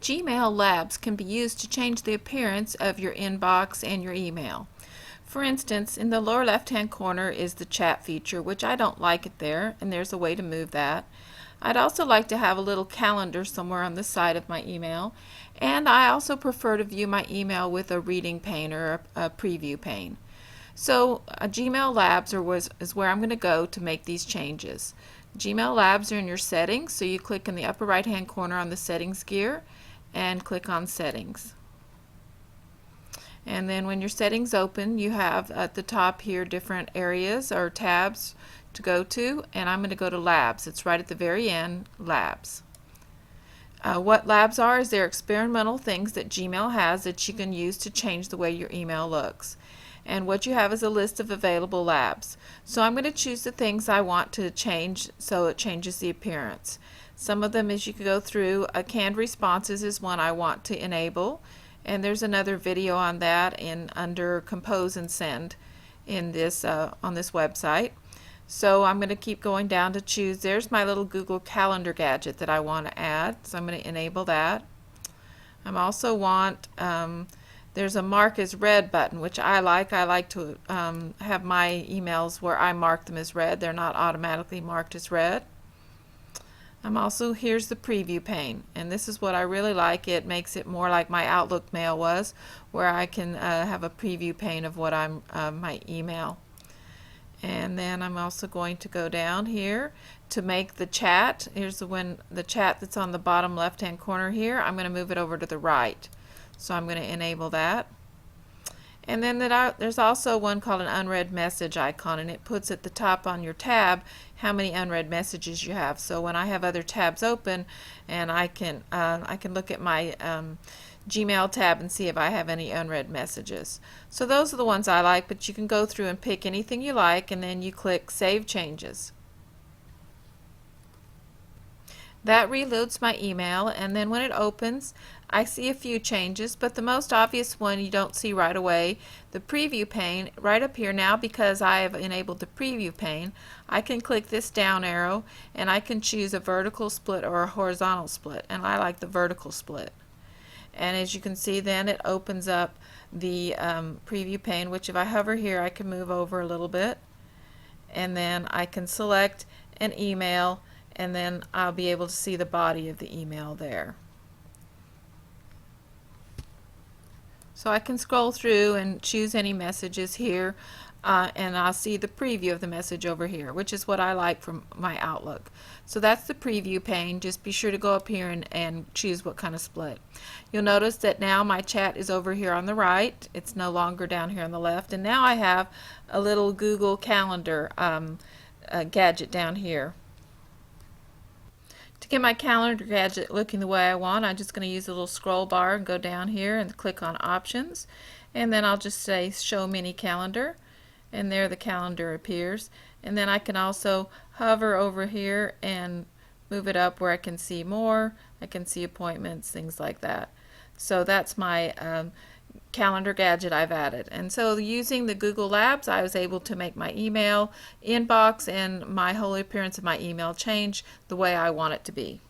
Gmail Labs can be used to change the appearance of your inbox and your email. For instance, in the lower left-hand corner is the chat feature, which I don't like it there, and there's a way to move that. I'd also like to have a little calendar somewhere on the side of my email, and I also prefer to view my email with a reading pane or a preview pane. So Gmail Labs is where I'm going to go to make these changes. Gmail Labs are in your settings, so you click in the upper right hand corner on the settings gear and click on settings. And then when your settings open, you have at the top here different areas or tabs to go to, and I'm going to go to Labs. It's right at the very end, Labs. What labs are is they're experimental things that Gmail has that you can use to change the way your email looks. And what you have is a list of available labs. So I'm going to choose the things I want to change so it changes the appearance. Some of them, as you can go through, canned responses is one I want to enable, and there's another video on that under Compose and Send in this on this website. So I'm going to keep going down to choose. There's my little Google Calendar gadget that I want to add, so I'm going to enable that. I also want there's a mark as read button, which I like. I like to have my emails where I mark them as read. They're not automatically marked as read. Here's the preview pane, and this is what I really like. It makes it more like my Outlook mail was, where I can have a preview pane of what my email. And then I'm also going to go down here to make the chat. Here's the chat that's on the bottom left hand corner here. I'm going to move it over to the right. So I'm going to enable that. And then there's also one called an unread message icon, and it puts at the top on your tab how many unread messages you have. So when I have other tabs open, and I can look at my Gmail tab and see if I have any unread messages. So those are the ones I like, but you can go through and pick anything you like, and then you click Save Changes. That reloads my email, and then when it opens, I see a few changes, but the most obvious one you don't see right away, the preview pane right up here. Now, because I have enabled the preview pane, I can click this down arrow and I can choose a vertical split or a horizontal split, and I like the vertical split. And as you can see, then it opens up the preview pane, which if I hover here, I can move over a little bit, and then I can select an email, and then I'll be able to see the body of the email there. So I can scroll through and choose any messages here, and I'll see the preview of the message over here, which is what I like from my Outlook. So that's the preview pane. Just be sure to go up here and choose what kind of split. You'll notice that now my chat is over here on the right. It's no longer down here on the left, and now I have a little Google Calendar gadget down here. To get my calendar gadget looking the way I want, I'm just going to use a little scroll bar and go down here and click on Options, and then I'll just say Show Mini Calendar, and there the calendar appears. And then I can also hover over here and move it up where I can see more, I can see appointments, things like that. So that's my calendar gadget I've added. And so using the Google Labs, I was able to make my email inbox and my whole appearance of my email change the way I want it to be.